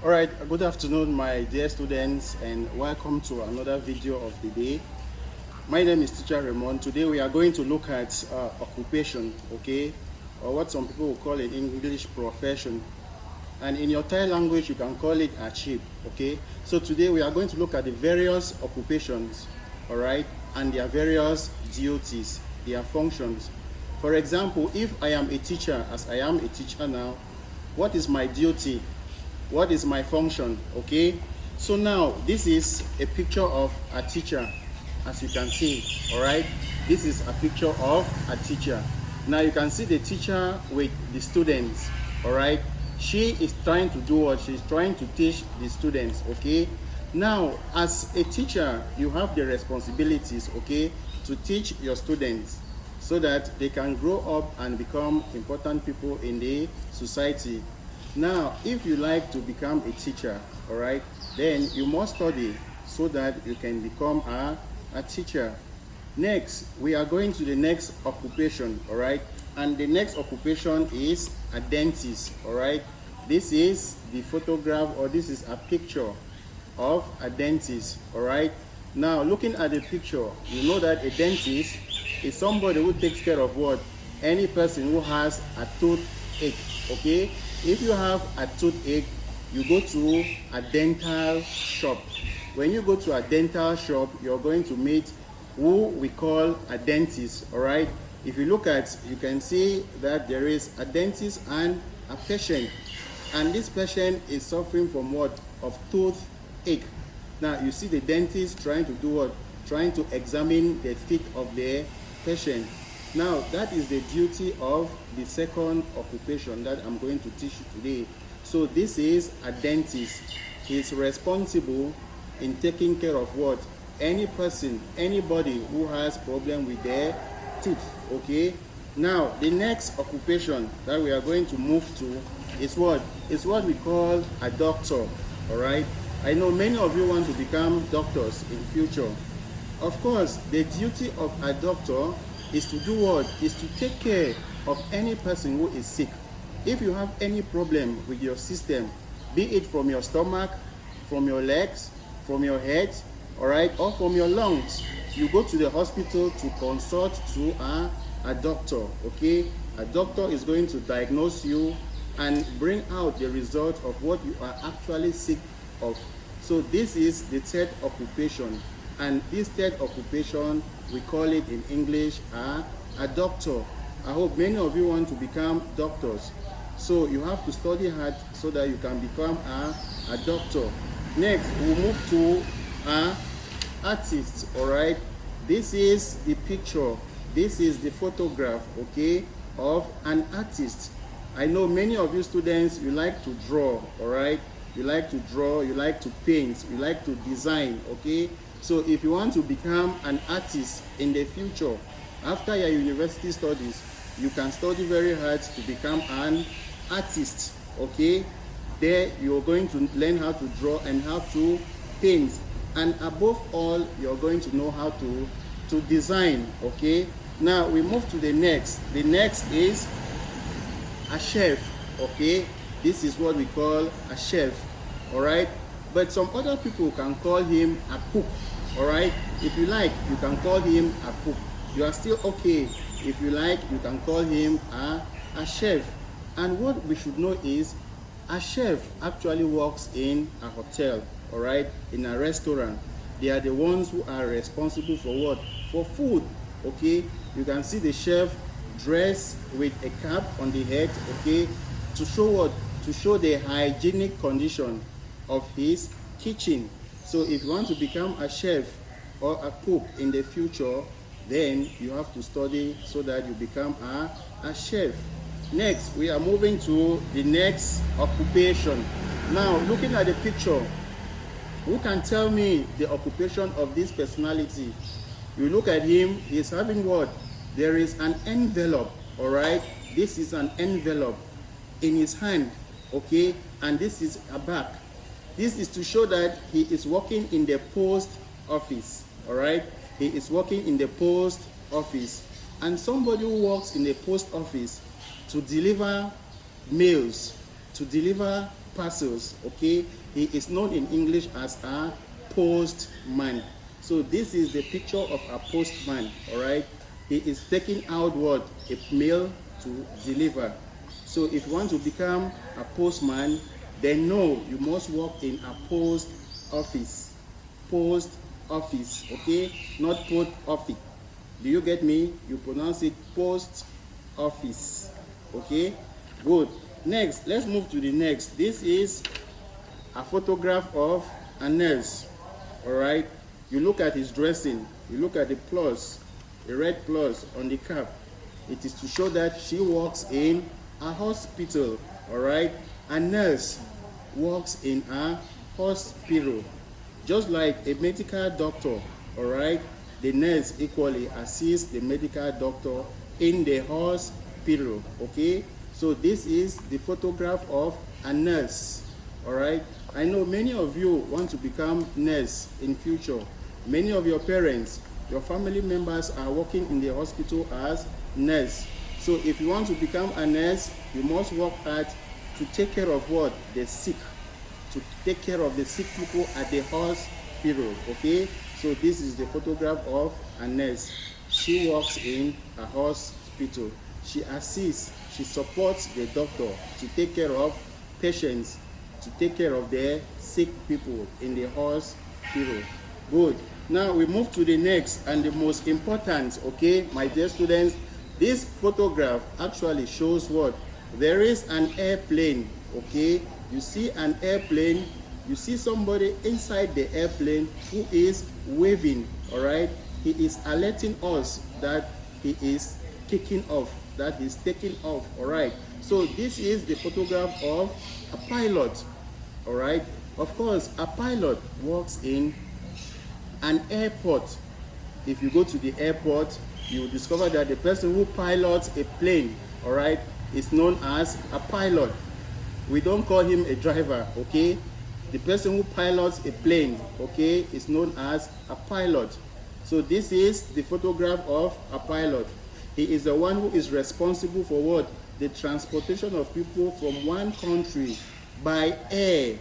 All right, good afternoon, my dear students, and welcome to another video of the day. My name is Teacher Raymond. Today we are going to look at occupation, okay, or what some people will call in English profession. And in your Thai language, you can call it achip, okay? So today we are going to look at the various occupations, all right, and their various duties, their functions. For example, if I am a teacher, as I am a teacher now, what is my duty? What is my function? Okay, so now this is a picture of a teacher, as you can see. All right, this is a picture of a teacher. Now you can see the teacher with the students. All right, she is trying to do what? She's trying to teach the students. Okay, now as a teacher, you have the responsibilities, okay, to teach your students so that they can grow up and become important people in the society. Now, if you like to become a teacher, all right, then you must study so that you can become a teacher. Next, we are going to the next occupation, all right, and the next occupation is a dentist, all right. This is the photograph, or this is a picture of a dentist, all right. Now, looking at the picture, you know that a dentist is somebody who takes care of what? Any person who has a toothache, okay. If you have a toothache, you go to a dental shop. When you go to a dental shop, you're going to meet who we call a dentist, all right? If you look at, you can see that there is a dentist and a patient. And this patient is suffering from what? Of toothache. Now, you see the dentist trying to do what? Trying to examine the teeth of the patient. Now, that is the duty of the second occupation that I'm going to teach you today. So this is a dentist. He's responsible in taking care of what? Any person, anybody who has problem with their teeth, okay? Now, the next occupation that we are going to move to is what? Is what we call a doctor, all right? I know many of you want to become doctors in future. Of course, the duty of a doctor is to do what? Is to take care of any person who is sick. If you have any problem with your system, be it from your stomach, from your legs, from your head, all right, or from your lungs, you go to the hospital to consult to a doctor, okay? A doctor is going to diagnose you and bring out the result of what you are actually sick of. So this is the third occupation. And this third occupation, we call it in English a doctor. I hope many of you want to become doctors. So you have to study hard so that you can become a doctor. Next, we'll move to an artist, all right? This is the picture. This is the photograph, okay, of an artist. I know many of you students, you like to draw, all right? You like to draw, you like to paint, you like to design, okay? So if you want to become an artist in the future, after your university studies, you can study very hard to become an artist, okay? There you're going to learn how to draw and how to paint. And above all, you're going to know how to design, okay? Now we move to the next. The next is a chef, okay? This is what we call a chef, all right? But some other people can call him a cook. All right, if you like, you can call him a cook. You are still okay. If you like, you can call him a chef. And what we should know is a chef actually works in a hotel, all right, in a restaurant. They are the ones who are responsible for what? For food, okay? You can see the chef dressed with a cap on the head, okay, to show what? To show the hygienic condition of his kitchen. So if you want to become a chef or a cook in the future, then you have to study so that you become a chef. Next, we are moving to the next occupation. Now, looking at the picture, who can tell me the occupation of this personality? You look at him, he's having what? There is an envelope, all right? This is an envelope in his hand, okay? And this is a bag. This is to show that he is working in the post office, all right? He is working in the post office. And somebody who works in the post office to deliver mails, to deliver parcels, okay? He is known in English as a postman. So this is the picture of a postman, all right? He is taking out what? A mail to deliver. So if you want to become a postman, then no, you must work in a post office. Post office, okay? Not post office. Do you get me? You pronounce it post office, okay? Good. Next, let's move to the next. This is a photograph of a nurse, all right? You look at his dressing, you look at the plus, a red plus on the cap. It is to show that she works in a hospital, all right? A nurse works in a hospital. Just like a medical doctor, all right? The nurse equally assists the medical doctor in the hospital, okay? So this is the photograph of a nurse, all right? I know many of you want to become nurse in future. Many of your parents, your family members are working in the hospital as nurse. So if you want to become a nurse, you must work hard to take care of what? The sick. To take care of the sick people at the hospital, okay? So this is the photograph of a nurse. She works in a hospital. She assists, she supports the doctor to take care of patients, to take care of the sick people in the hospital. Good. Now we move to the next and the most important, okay, my dear students. This photograph actually shows what? There is an airplane, okay? You see an airplane, you see somebody inside the airplane who is waving, all right? He is alerting us that he is kicking off, that is taking off, all right? So this is the photograph of a pilot, all right? Of course, a pilot works in an airport. If you go to the airport, you will discover that the person who pilots a plane, all right, is known as a pilot. We don't call him a driver, okay? The person who pilots a plane, okay, is known as a pilot. So this is the photograph of a pilot. He is the one who is responsible for what? The transportation of people from one country by air,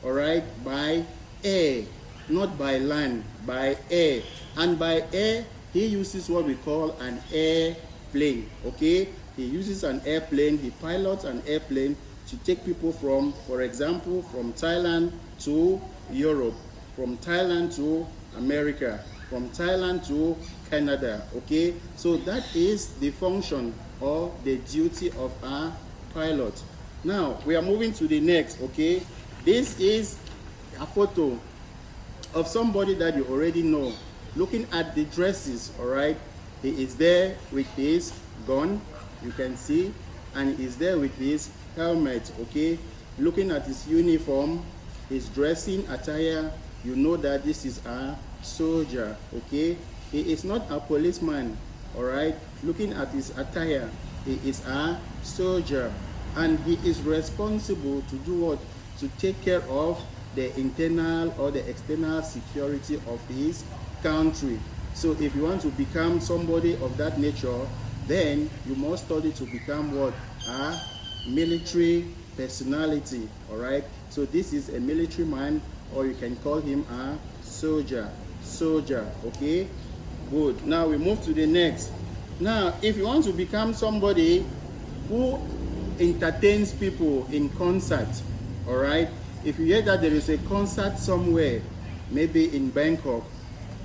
all right? By air, not by land, by air. And by air, he uses what we call an airplane, okay? He uses an airplane, he pilots an airplane to take people from, for example, from Thailand to Europe, from Thailand to America, from Thailand to Canada, okay? So that is the function or the duty of a pilot. Now, we are moving to the next, okay? This is a photo of somebody that you already know. Looking at the dresses, all right? He is there with his gun, you can see, and he is there with his helmet, okay? Looking at his uniform, his dressing attire, you know that this is a soldier, okay? He is not a policeman, all right? Looking at his attire, he is a soldier, and he is responsible to do what? To take care of the internal or the external security of his country. So if you want to become somebody of that nature, then you must study to become what? A military personality, all right? So this is a military man, or you can call him a soldier, okay? Good. Now we move to the next. Now, if you want to become somebody who entertains people in concert, all right? If you hear that there is a concert somewhere, maybe in Bangkok,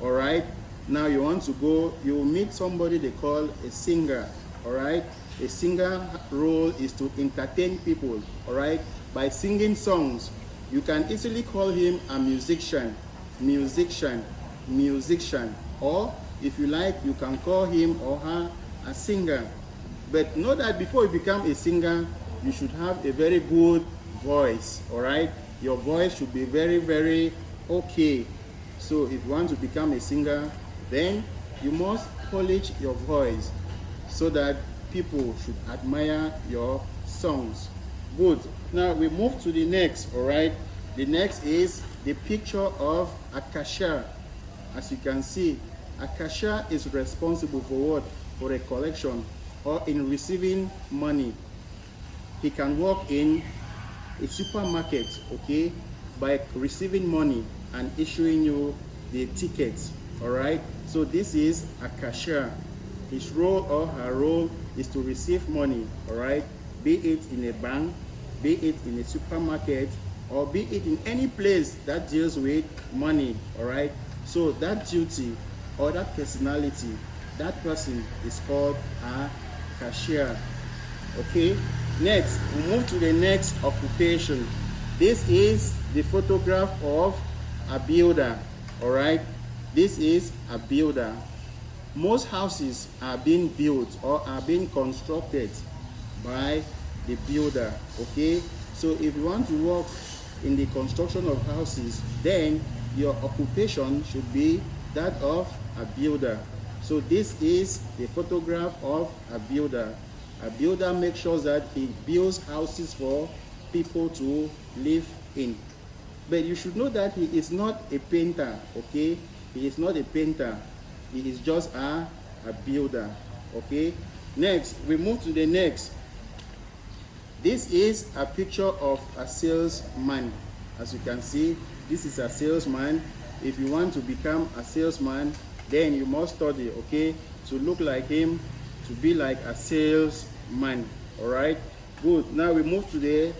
all right? Now you want to go, you will meet somebody they call a singer, all right? A singer role is to entertain people, all right? By singing songs. You can easily call him a musician, or if you like, you can call him or her a singer. But know that before you become a singer, you should have a very good voice, all right? Your voice should be very, very okay. So if you want to become a singer, then you must polish your voice so that people should admire your songs. Good. Now we move to the next, all right? The next is the picture of a cashier. As you can see, a cashier is responsible for what? For a collection or in receiving money. He can work in a supermarket, okay, by receiving money and issuing you the tickets. All right, so this is a cashier. His role or her role is to receive money, all right, be it in a bank, be it in a supermarket, or be it in any place that deals with money. All right, so that duty or that personality, that person is called a cashier. Okay, next we move to the next occupation. This is the photograph of a builder. All right, this is a builder. Most houses are being built or are being constructed by the builder. Okay, so if you want to work in the construction of houses, then your occupation should be that of a builder. So this is the photograph of a builder. A builder makes sure that he builds houses for people to live in. But you should know that he is not a painter, okay? He is not a painter. He is just a builder, okay? Next, we move to the next. This is a picture of a salesman. As you can see, this is a salesman. If you want to become a salesman, then you must study, okay? To look like him, to be like a salesman. All right, good. Now we move to the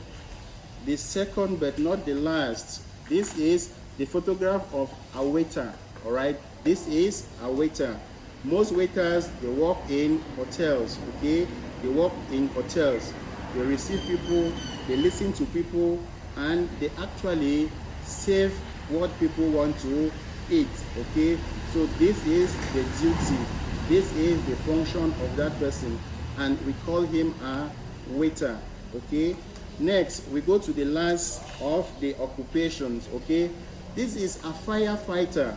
second but not the last. This is the photograph of a waiter. All right, this is a waiter. Most waiters, they work in hotels, okay? They work in hotels. They receive people, they listen to people, and they actually serve what people want to eat, okay? So this is the duty, this is the function of that person, and we call him a waiter, okay? Next, we go to the last of the occupations, okay? This is a firefighter,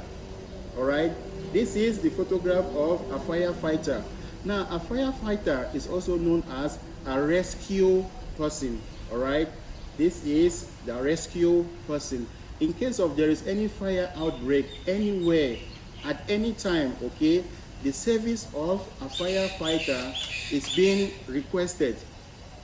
all right? This is the photograph of a firefighter. Now, a firefighter is also known as a rescue person, all right? This is the rescue person. In case of there is any fire outbreak anywhere, at any time, okay, the service of a firefighter is being requested.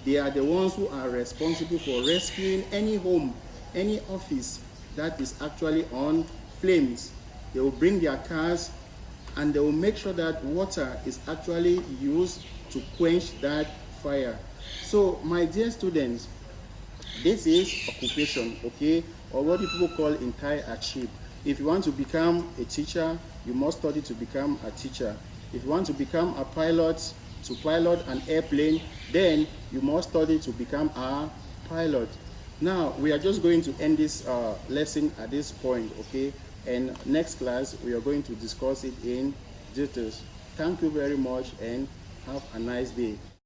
They are the ones who are responsible for rescuing any home, any office that is actually on flames. They will bring their cars and they will make sure that water is actually used to quench that fire. So, my dear students, this is occupation, okay, or what people call entire achieve. If you want to become a teacher, you must study to become a teacher. If you want to become a pilot, to pilot an airplane, then you must study to become a pilot. Now, we are just going to end this lesson at this point, okay? And next class, we are going to discuss it in details. Thank you very much and have a nice day.